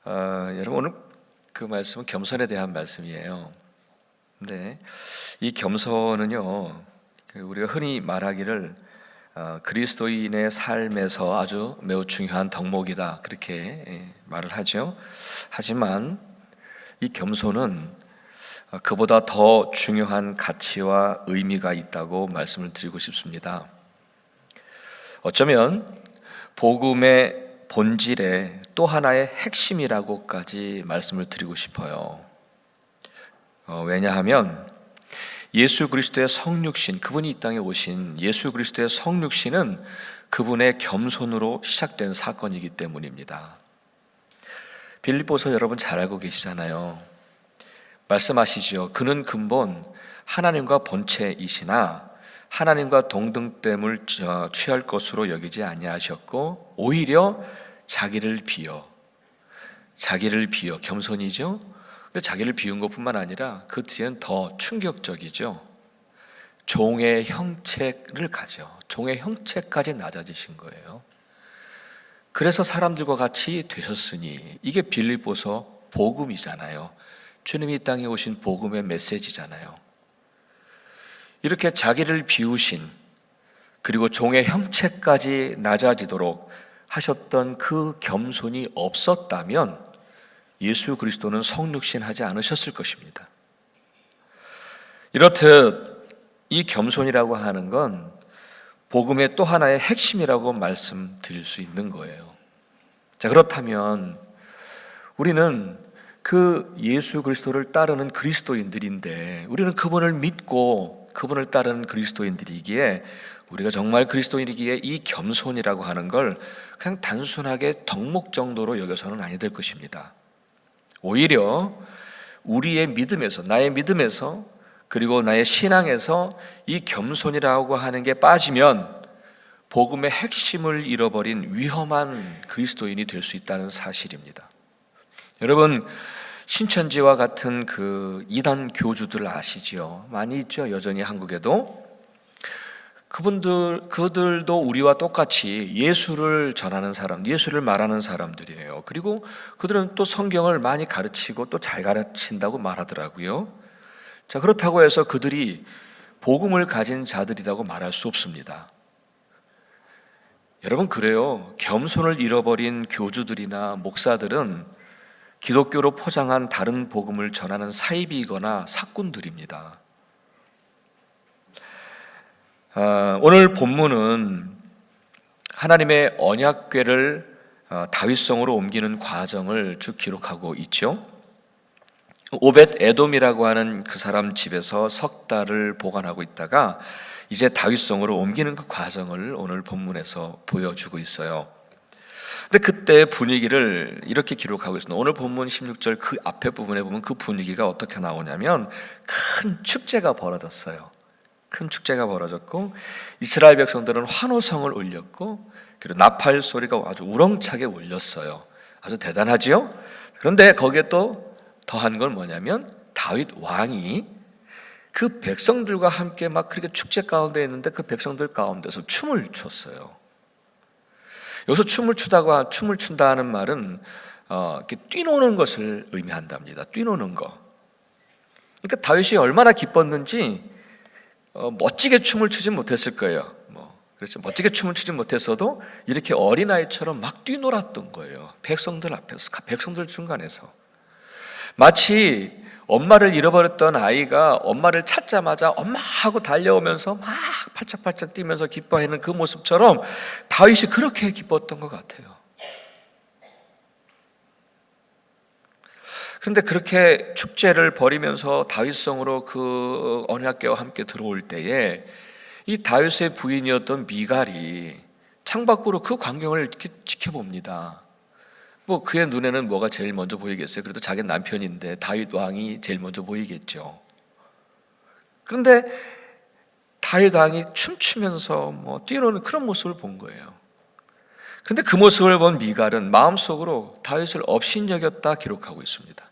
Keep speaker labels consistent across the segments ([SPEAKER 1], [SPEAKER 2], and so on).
[SPEAKER 1] 여러분 오늘 그 말씀은 겸손에 대한 말씀이에요. 근데 이 겸손은요, 우리가 흔히 말하기를 그리스도인의 삶에서 아주 매우 중요한 덕목이다 그렇게 말을 하죠. 하지만 이 겸손은 그보다 더 중요한 가치와 의미가 있다고 말씀을 드리고 싶습니다. 어쩌면 복음의 본질의 또 하나의 핵심이라고까지 말씀을 드리고 싶어요. 왜냐하면 예수 그리스도의 성육신, 그분이 이 땅에 오신 예수 그리스도의 성육신은 그분의 겸손으로 시작된 사건이기 때문입니다. 빌립보서 여러분 잘 알고 계시잖아요. 말씀하시죠. 그는 근본 하나님과 본체이시나 하나님과 동등됨을 취할 것으로 여기지 아니하셨고 오히려 자기를 비워 겸손이죠. 근데 자기를 비운 것뿐만 아니라 그 뒤엔 더 충격적이죠. 종의 형체를 가져 종의 형체까지 낮아지신 거예요. 그래서 사람들과 같이 되셨으니 이게 빌립보서 복음이잖아요. 주님이 이 땅에 오신 복음의 메시지잖아요. 이렇게 자기를 비우신 그리고 종의 형체까지 낮아지도록 하셨던 그 겸손이 없었다면 예수 그리스도는 성육신하지 않으셨을 것입니다. 이렇듯 이 겸손이라고 하는 건 복음의 또 하나의 핵심이라고 말씀드릴 수 있는 거예요. 자, 그렇다면 우리는 그 예수 그리스도를 따르는 그리스도인들인데 우리는 그분을 믿고 그분을 따르는 그리스도인들이기에 우리가 정말 그리스도인이기에 이 겸손이라고 하는 걸 그냥 단순하게 덕목 정도로 여겨서는 아니 될 것입니다. 오히려 우리의 믿음에서, 나의 믿음에서 그리고 나의 신앙에서 이 겸손이라고 하는 게 빠지면 복음의 핵심을 잃어버린 위험한 그리스도인이 될 수 있다는 사실입니다. 여러분, 신천지와 같은 그 이단 교주들 아시죠? 많이 있죠, 여전히 한국에도. 그들도 우리와 똑같이 예수를 전하는 사람, 예수를 말하는 사람들이에요. 그리고 그들은 또 성경을 많이 가르치고 또 잘 가르친다고 말하더라고요. 자, 그렇다고 해서 그들이 복음을 가진 자들이라고 말할 수 없습니다. 여러분, 그래요. 겸손을 잃어버린 교주들이나 목사들은 기독교로 포장한 다른 복음을 전하는 사이비거나 사꾼들입니다. 오늘 본문은 하나님의 언약궤를 다윗성으로 옮기는 과정을 쭉 기록하고 있죠. 오벳 에돔이라고 하는 그 사람 집에서 석 달을 보관하고 있다가 이제 다윗성으로 옮기는 그 과정을 오늘 본문에서 보여주고 있어요. 근데 그때 분위기를 이렇게 기록하고 있습니다. 오늘 본문 16절 그 앞에 부분에 보면 그 분위기가 어떻게 나오냐면 큰 축제가 벌어졌어요. 큰 축제가 벌어졌고 이스라엘 백성들은 환호성을 울렸고 그리고 나팔 소리가 아주 우렁차게 울렸어요. 아주 대단하지요? 그런데 거기에 또 더한 건 뭐냐면 다윗 왕이 그 백성들과 함께 막 그렇게 축제 가운데 있는데 그 백성들 가운데서 춤을 췄어요. 여기서 춤을 춘다는 말은 이렇게 뛰노는 것을 의미한답니다. 뛰노는 거. 그러니까 다윗이 얼마나 기뻤는지 멋지게 춤을 추진 못했을 거예요. 그렇죠. 멋지게 춤을 추진 못했어도 이렇게 어린아이처럼 막 뛰놀았던 거예요. 백성들 앞에서, 백성들 중간에서. 마치 엄마를 잃어버렸던 아이가 엄마를 찾자마자 엄마 하고 달려오면서 막 팔짝팔짝 뛰면서 기뻐하는 그 모습처럼 다윗이 그렇게 기뻤던 것 같아요. 그런데 그렇게 축제를 벌이면서 다윗성으로 그 언약궤와 함께 들어올 때에 이 다윗의 부인이었던 미갈이 창밖으로 그 광경을 이렇게 지켜봅니다. 그의 눈에는 뭐가 제일 먼저 보이겠어요? 그래도 자기 남편인데 다윗 왕이 제일 먼저 보이겠죠. 그런데 다윗 왕이 춤추면서 뛰노는 그런 모습을 본 거예요. 그런데 그 모습을 본 미갈은 마음속으로 다윗을 업신여겼다 기록하고 있습니다.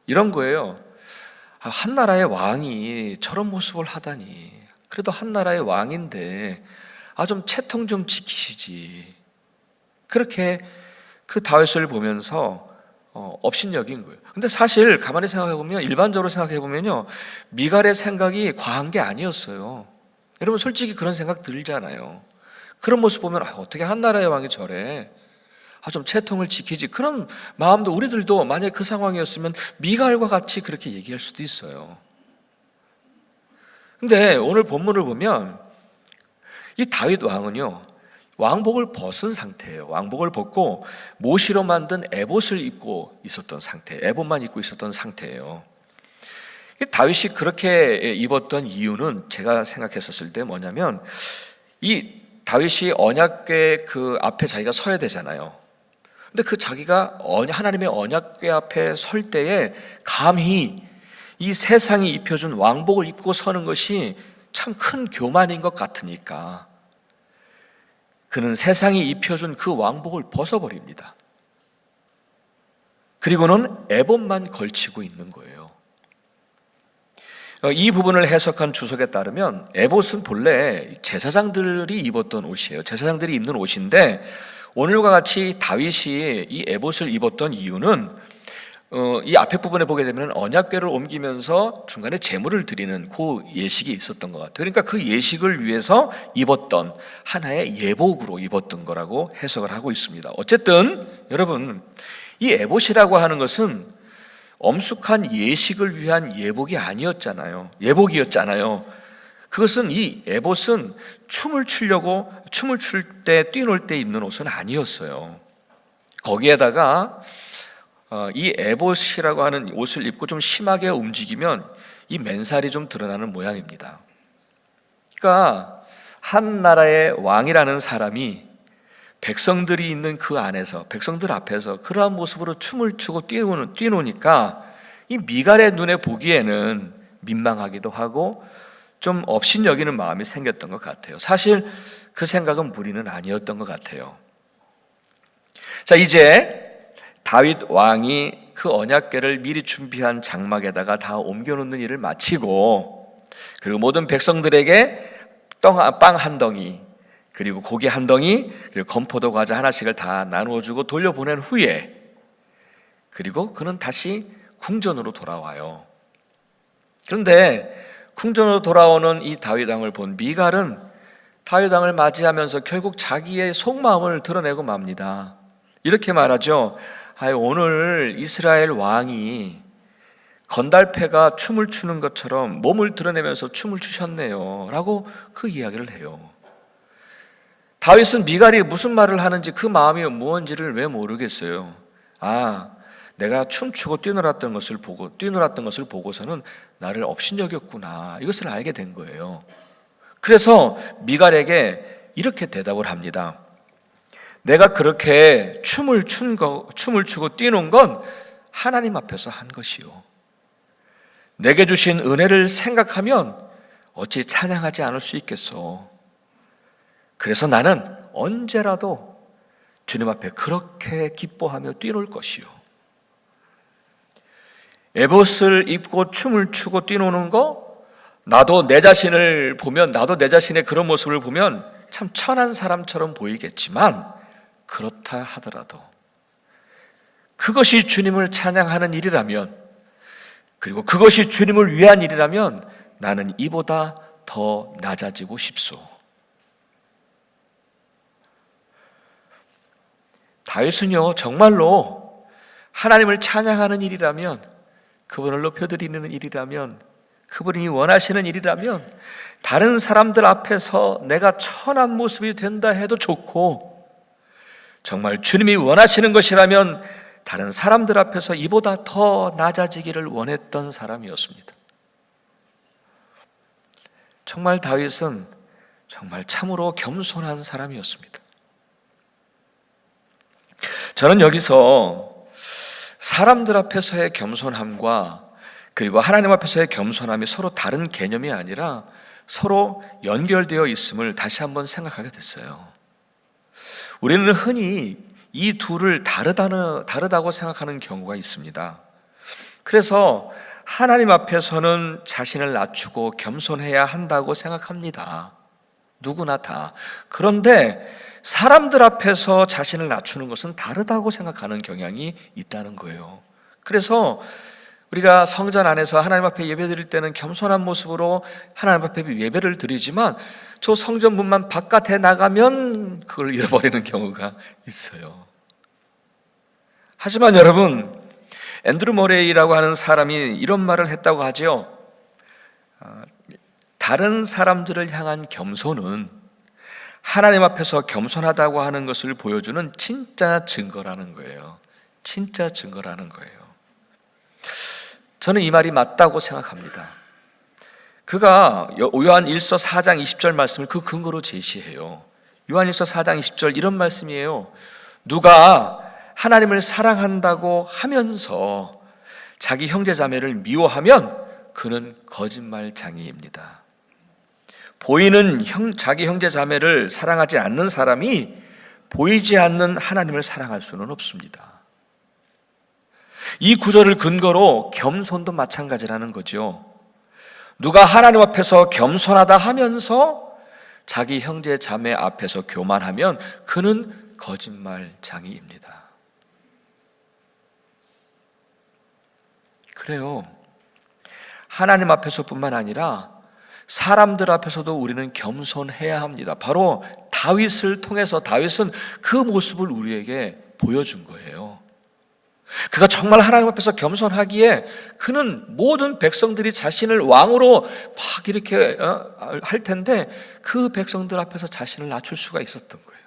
[SPEAKER 1] 이런 거예요. 한 나라의 왕이 저런 모습을 하다니. 그래도 한 나라의 왕인데 좀 채통 좀 지키시지. 그렇게 그 다윗을 보면서 업신여긴 거예요. 근데 사실 가만히 생각해보면, 일반적으로 생각해보면요, 미갈의 생각이 과한 게 아니었어요. 여러분 솔직히 그런 생각 들잖아요. 그런 모습 보면 어떻게 한 나라의 왕이 저래, 좀 채통을 지키지, 그런 마음도 우리들도 만약에 그 상황이었으면 미갈과 같이 그렇게 얘기할 수도 있어요. 근데 오늘 본문을 보면 이 다윗 왕은요, 왕복을 벗은 상태예요. 왕복을 벗고 모시로 만든 에봇을 입고 있었던 상태, 에봇만 입고 있었던 상태예요. 다윗이 그렇게 입었던 이유는 제가 생각했었을 때 뭐냐면, 이 다윗이 언약궤 그 앞에 자기가 서야 되잖아요. 근데 그 자기가 하나님의 언약궤 앞에 설 때에 감히 이 세상이 입혀준 왕복을 입고 서는 것이 참 큰 교만인 것 같으니까 그는 세상이 입혀준 그 왕복을 벗어버립니다. 그리고는 에봇만 걸치고 있는 거예요. 이 부분을 해석한 주석에 따르면 에봇은 본래 제사장들이 입었던 옷이에요. 제사장들이 입는 옷인데 오늘과 같이 다윗이 이 에봇을 입었던 이유는 이 앞에 부분에 보게 되면 언약궤를 옮기면서 중간에 제물을 드리는 그 예식이 있었던 것 같아요. 그러니까 그 예식을 위해서 입었던 하나의 예복으로 입었던 거라고 해석을 하고 있습니다. 어쨌든 여러분, 이 에봇이라고 하는 것은 엄숙한 예식을 위한 예복이 아니었잖아요. 예복이었잖아요. 그것은, 이 에봇은 춤을 출 때, 뛰놀 때 입는 옷은 아니었어요. 거기에다가 이 에봇이라고 하는 옷을 입고 좀 심하게 움직이면 이 맨살이 좀 드러나는 모양입니다. 그러니까 한 나라의 왕이라는 사람이 백성들이 있는 그 안에서, 백성들 앞에서 그러한 모습으로 춤을 추고 뛰노니까 이 미갈의 눈에 보기에는 민망하기도 하고 좀 업신여기는 마음이 생겼던 것 같아요. 사실 그 생각은 무리는 아니었던 것 같아요. 자, 이제 다윗 왕이 그 언약궤를 미리 준비한 장막에다가 다 옮겨놓는 일을 마치고, 그리고 모든 백성들에게 빵 한 덩이, 그리고 고기 한 덩이, 그리고 건포도 과자 하나씩을 다 나누어주고 돌려보낸 후에, 그리고 그는 다시 궁전으로 돌아와요. 그런데 궁전으로 돌아오는 이 다윗 왕을 본 미갈은 다윗 왕을 맞이하면서 결국 자기의 속마음을 드러내고 맙니다. 이렇게 말하죠. 오늘 이스라엘 왕이 건달패가 춤을 추는 것처럼 몸을 드러내면서 춤을 추셨네요 라고 그 이야기를 해요. 다윗은 미갈이 무슨 말을 하는지, 그 마음이 무엇인지를 왜 모르겠어요. 내가 춤추고 뛰놀았던 것을 보고서는 나를 업신여겼구나, 이것을 알게 된 거예요. 그래서 미갈에게 이렇게 대답을 합니다. 내가 그렇게 춤을 추고 뛰는 건 하나님 앞에서 한 것이요, 내게 주신 은혜를 생각하면 어찌 찬양하지 않을 수 있겠소. 그래서 나는 언제라도 주님 앞에 그렇게 기뻐하며 뛰놀 것이요. 에봇을 입고 춤을 추고 뛰노는 거, 나도 내 자신의 그런 모습을 보면 참 천한 사람처럼 보이겠지만, 그렇다 하더라도 그것이 주님을 찬양하는 일이라면, 그리고 그것이 주님을 위한 일이라면 나는 이보다 더 낮아지고 싶소. 다윗은요, 정말로 하나님을 찬양하는 일이라면, 그분을 높여드리는 일이라면, 그분이 원하시는 일이라면 다른 사람들 앞에서 내가 천한 모습이 된다 해도 좋고, 정말 주님이 원하시는 것이라면 다른 사람들 앞에서 이보다 더 낮아지기를 원했던 사람이었습니다. 정말 다윗은 정말 참으로 겸손한 사람이었습니다. 저는 여기서 사람들 앞에서의 겸손함과 그리고 하나님 앞에서의 겸손함이 서로 다른 개념이 아니라 서로 연결되어 있음을 다시 한번 생각하게 됐어요. 우리는 흔히 이 둘을 다르다고 생각하는 경우가 있습니다. 그래서 하나님 앞에서는 자신을 낮추고 겸손해야 한다고 생각합니다. 누구나 다. 그런데 사람들 앞에서 자신을 낮추는 것은 다르다고 생각하는 경향이 있다는 거예요. 그래서 우리가 성전 안에서 하나님 앞에 예배드릴 때는 겸손한 모습으로 하나님 앞에 예배를 드리지만 저 성전 문만 바깥에 나가면 그걸 잃어버리는 경우가 있어요. 하지만 여러분, 앤드루 머레이라고 하는 사람이 이런 말을 했다고 하죠. 다른 사람들을 향한 겸손은 하나님 앞에서 겸손하다고 하는 것을 보여주는 진짜 증거라는 거예요. 진짜 증거라는 거예요. 저는 이 말이 맞다고 생각합니다. 그가 요한 1서 4장 20절 말씀을 그 근거로 제시해요. 요한 1서 4장 20절 이런 말씀이에요. 누가 하나님을 사랑한다고 하면서 자기 형제 자매를 미워하면 그는 거짓말쟁이입니다. 보이는 자기 형제 자매를 사랑하지 않는 사람이 보이지 않는 하나님을 사랑할 수는 없습니다. 이 구절을 근거로 겸손도 마찬가지라는 거죠. 누가 하나님 앞에서 겸손하다 하면서 자기 형제 자매 앞에서 교만하면 그는 거짓말쟁이입니다. 그래요. 하나님 앞에서뿐만 아니라 사람들 앞에서도 우리는 겸손해야 합니다. 바로 다윗을 통해서 다윗은 그 모습을 우리에게 보여준 거예요. 그가 정말 하나님 앞에서 겸손하기에 그는 모든 백성들이 자신을 왕으로 막 이렇게 할 텐데 그 백성들 앞에서 자신을 낮출 수가 있었던 거예요.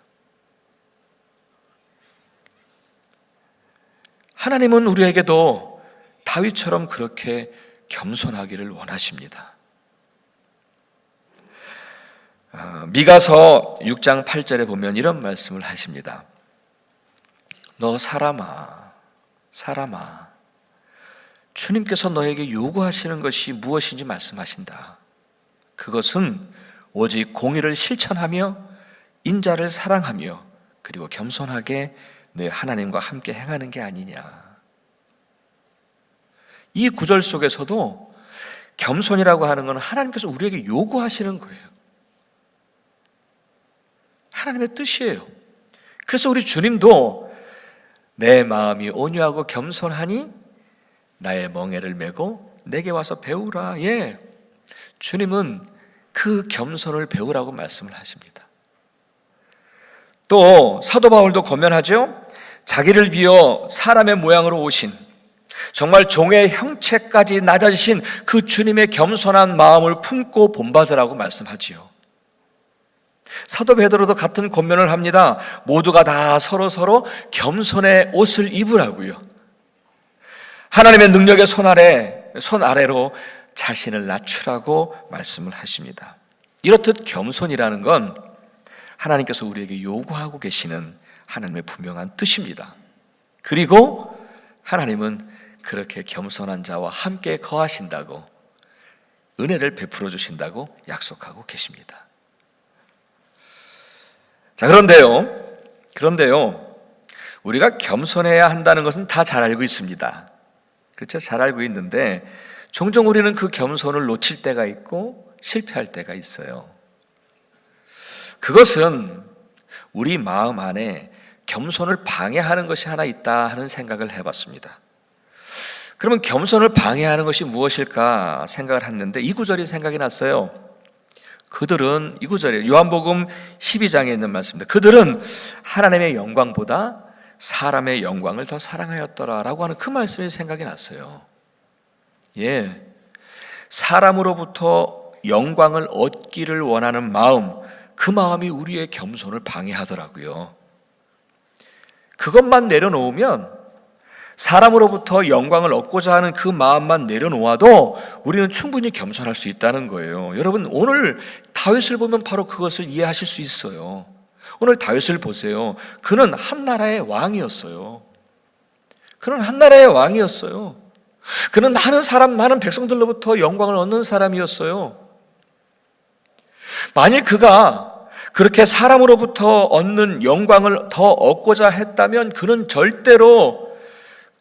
[SPEAKER 1] 하나님은 우리에게도 다윗처럼 그렇게 겸손하기를 원하십니다. 미가서 6장 8절에 보면 이런 말씀을 하십니다. 너 사람아, 사람아, 주님께서 너에게 요구하시는 것이 무엇인지 말씀하신다. 그것은 오직 공의를 실천하며 인자를 사랑하며 그리고 겸손하게 내 하나님과 함께 행하는 게 아니냐. 이 구절 속에서도 겸손이라고 하는 건 하나님께서 우리에게 요구하시는 거예요. 하나님의 뜻이에요. 그래서 우리 주님도 내 마음이 온유하고 겸손하니 나의 멍에를 메고 내게 와서 배우라. 예, 주님은 그 겸손을 배우라고 말씀을 하십니다. 또 사도 바울도 권면하죠. 자기를 비워 사람의 모양으로 오신 정말 종의 형체까지 낮아지신 그 주님의 겸손한 마음을 품고 본받으라고 말씀하지요. 사도 베드로도 같은 권면을 합니다. 모두가 다 서로 겸손의 옷을 입으라고요. 하나님의 능력의 손 아래로 자신을 낮추라고 말씀을 하십니다. 이렇듯 겸손이라는 건 하나님께서 우리에게 요구하고 계시는 하나님의 분명한 뜻입니다. 그리고 하나님은 그렇게 겸손한 자와 함께 거하신다고, 은혜를 베풀어 주신다고 약속하고 계십니다. 자, 그런데요, 우리가 겸손해야 한다는 것은 다 잘 알고 있습니다. 그렇죠? 잘 알고 있는데 종종 우리는 그 겸손을 놓칠 때가 있고 실패할 때가 있어요. 그것은 우리 마음 안에 겸손을 방해하는 것이 하나 있다 하는 생각을 해봤습니다. 그러면 겸손을 방해하는 것이 무엇일까 생각을 했는데 이 구절이 생각이 났어요. 그들은, 이 구절에 요한복음 12장에 있는 말씀입니다. 그들은 하나님의 영광보다 사람의 영광을 더 사랑하였더라라고 하는 그 말씀이 생각이 났어요. 예, 사람으로부터 영광을 얻기를 원하는 마음, 그 마음이 우리의 겸손을 방해하더라고요. 그것만 내려놓으면, 사람으로부터 영광을 얻고자 하는 그 마음만 내려놓아도 우리는 충분히 겸손할 수 있다는 거예요. 여러분, 오늘 다윗을 보면 바로 그것을 이해하실 수 있어요. 오늘 다윗을 보세요. 그는 한 나라의 왕이었어요. 그는 많은 백성들로부터 영광을 얻는 사람이었어요. 만일 그가 그렇게 사람으로부터 얻는 영광을 더 얻고자 했다면 그는 절대로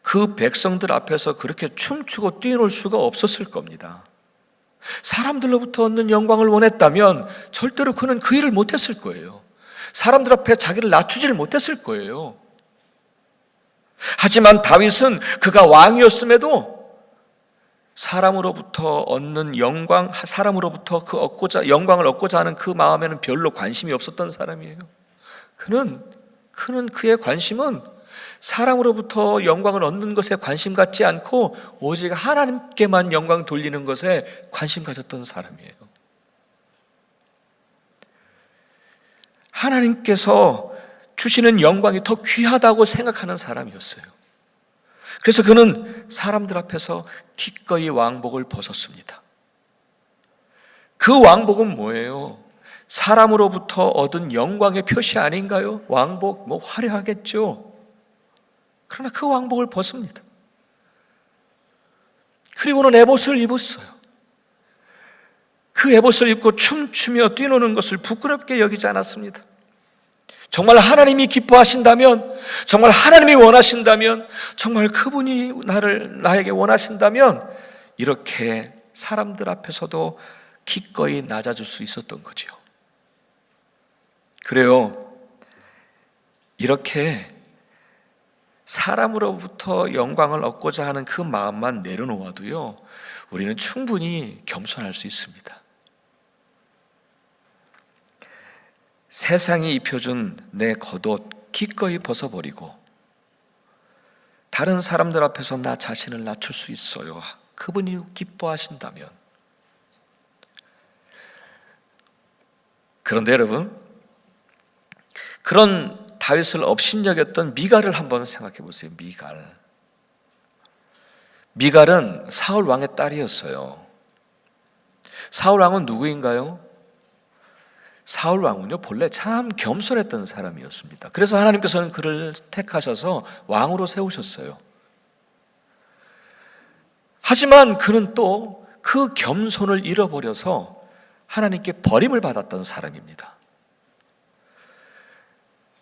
[SPEAKER 1] 그 백성들 앞에서 그렇게 춤추고 뛰놀 수가 없었을 겁니다. 사람들로부터 얻는 영광을 원했다면 절대로 그는 그 일을 못했을 거예요. 사람들 앞에 자기를 낮추지를 못했을 거예요. 하지만 다윗은 그가 왕이었음에도 사람으로부터 얻는 영광, 사람으로부터 영광을 얻고자 하는 그 마음에는 별로 관심이 없었던 사람이에요. 그는 그의 관심은 사람으로부터 영광을 얻는 것에 관심 갖지 않고 오직 하나님께만 영광 돌리는 것에 관심 가졌던 사람이에요. 하나님께서 주시는 영광이 더 귀하다고 생각하는 사람이었어요. 그래서 그는 사람들 앞에서 기꺼이 왕복을 벗었습니다. 그 왕복은 뭐예요? 사람으로부터 얻은 영광의 표시 아닌가요? 왕복, 화려하겠죠. 그러나 그 왕복을 벗습니다. 그리고는 에봇을 입었어요. 그 에봇을 입고 춤추며 뛰노는 것을 부끄럽게 여기지 않았습니다. 정말 하나님이 기뻐하신다면, 정말 하나님이 원하신다면, 정말 그분이 나에게 원하신다면 이렇게 사람들 앞에서도 기꺼이 낮아질 수 있었던 거죠. 그래요. 이렇게 사람으로부터 영광을 얻고자 하는 그 마음만 내려놓아도요, 우리는 충분히 겸손할 수 있습니다. 세상이 입혀준 내 겉옷 기꺼이 벗어버리고 다른 사람들 앞에서 나 자신을 낮출 수 있어요. 그분이 기뻐하신다면. 그런데 여러분, 그런 다윗을 업신여겼던 미갈을 한번 생각해 보세요. 미갈은 사울 왕의 딸이었어요. 사울 왕은 누구인가요? 사울 왕은요, 본래 참 겸손했던 사람이었습니다. 그래서 하나님께서는 그를 택하셔서 왕으로 세우셨어요. 하지만 그는 또 그 겸손을 잃어버려서 하나님께 버림을 받았던 사람입니다.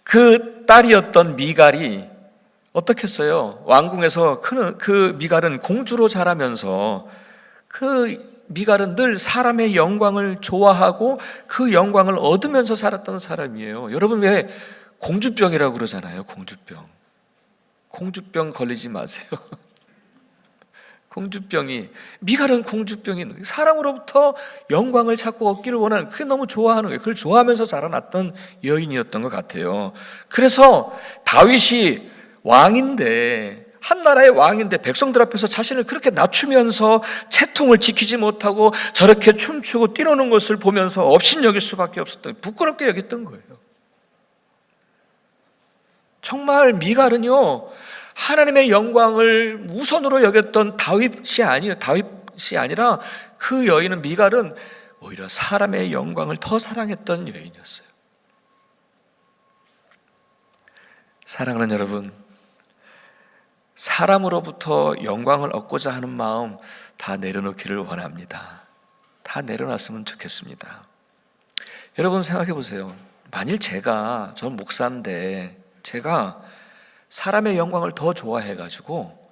[SPEAKER 1] 그 딸이었던 미갈이 어떻게 했어요? 왕궁에서 그 미갈은 공주로 자라면서 그 미갈은 늘 사람의 영광을 좋아하고 그 영광을 얻으면서 살았던 사람이에요. 여러분, 왜 공주병이라고 그러잖아요. 공주병 걸리지 마세요. 미갈은 공주병이 사람으로부터 영광을 자꾸 얻기를 원하는, 그게 너무 좋아하는 거예요. 그걸 좋아하면서 자라났던 여인이었던 것 같아요. 그래서 다윗이 한 나라의 왕인데 백성들 앞에서 자신을 그렇게 낮추면서 채통을 지키지 못하고 저렇게 춤추고 뛰노는 것을 보면서 업신여길 수밖에 없었던, 부끄럽게 여겼던 거예요. 정말 미갈은요, 하나님의 영광을 우선으로 여겼던 다윗이 아니라 그 여인은, 미갈은 오히려 사람의 영광을 더 사랑했던 여인이었어요. 사랑하는 여러분, 사람으로부터 영광을 얻고자 하는 마음 다 내려놓기를 원합니다. 다 내려놨으면 좋겠습니다. 여러분 생각해 보세요. 만일 저는 목사인데 제가 사람의 영광을 더 좋아해가지고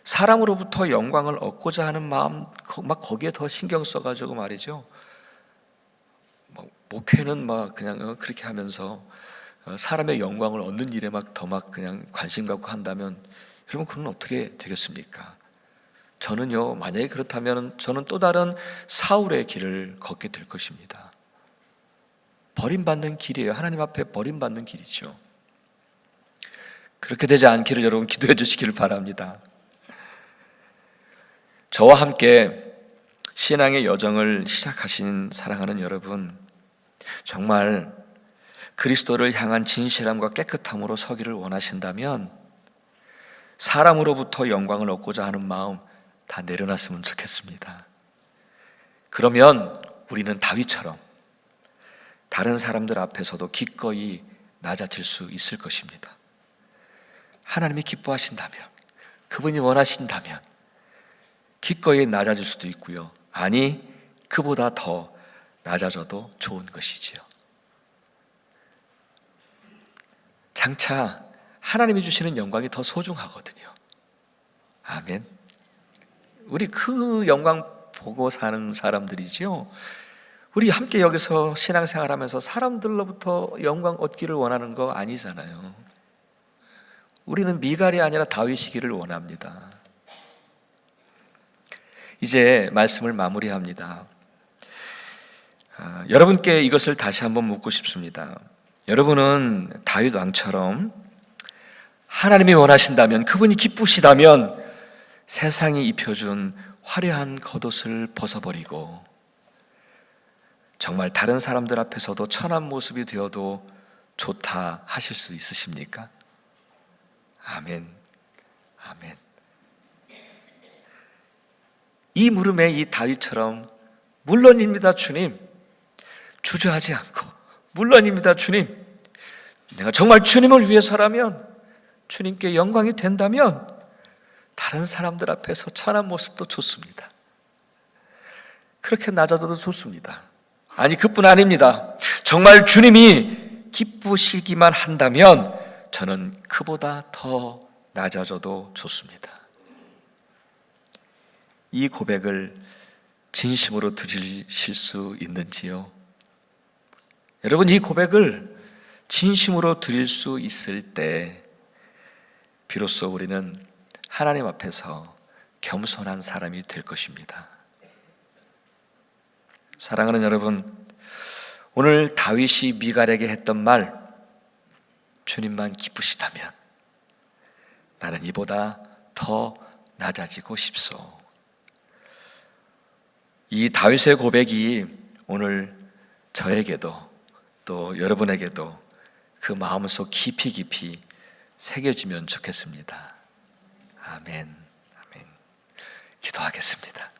[SPEAKER 1] 사람으로부터 영광을 얻고자 하는 마음 막 거기에 더 신경 써가지고 말이죠. 목회는 그냥 그렇게 하면서 사람의 영광을 얻는 일에 더 그냥 관심 갖고 한다면 여러분, 그건 어떻게 되겠습니까? 저는요, 만약에 그렇다면 저는 또 다른 사울의 길을 걷게 될 것입니다. 버림받는 길이에요. 하나님 앞에 버림받는 길이죠. 그렇게 되지 않기를 여러분 기도해 주시기를 바랍니다. 저와 함께 신앙의 여정을 시작하신 사랑하는 여러분, 정말 그리스도를 향한 진실함과 깨끗함으로 서기를 원하신다면 사람으로부터 영광을 얻고자 하는 마음 다 내려놨으면 좋겠습니다. 그러면 우리는 다윗처럼 다른 사람들 앞에서도 기꺼이 낮아질 수 있을 것입니다. 하나님이 기뻐하신다면, 그분이 원하신다면 기꺼이 낮아질 수도 있고요. 아니, 그보다 더 낮아져도 좋은 것이지요. 장차 하나님이 주시는 영광이 더 소중하거든요. 아멘. 우리 그 영광 보고 사는 사람들이죠. 우리 함께 여기서 신앙생활하면서 사람들로부터 영광 얻기를 원하는 거 아니잖아요. 우리는 미갈이 아니라 다윗이기를 원합니다. 이제 말씀을 마무리합니다. 여러분께 이것을 다시 한번 묻고 싶습니다. 여러분은 다윗 왕처럼 하나님이 원하신다면, 그분이 기쁘시다면 세상이 입혀준 화려한 겉옷을 벗어버리고 정말 다른 사람들 앞에서도 천한 모습이 되어도 좋다 하실 수 있으십니까? 아멘. 아멘. 이 물음에 이 다윗처럼 물론입니다 주님, 주저하지 않고 물론입니다 주님, 내가 정말 주님을 위해서라면, 주님께 영광이 된다면 다른 사람들 앞에서 천한 모습도 좋습니다. 그렇게 낮아져도 좋습니다. 아니, 그뿐 아닙니다. 정말 주님이 기쁘시기만 한다면 저는 그보다 더 낮아져도 좋습니다. 이 고백을 진심으로 드리실 수 있는지요? 여러분, 이 고백을 진심으로 드릴 수 있을 때 비로소 우리는 하나님 앞에서 겸손한 사람이 될 것입니다. 사랑하는 여러분, 오늘 다윗이 미갈에게 했던 말, 주님만 기쁘시다면 나는 이보다 더 낮아지고 싶소. 이 다윗의 고백이 오늘 저에게도 또 여러분에게도 그 마음속 깊이 새겨지면 좋겠습니다. 아멘. 아멘. 기도하겠습니다.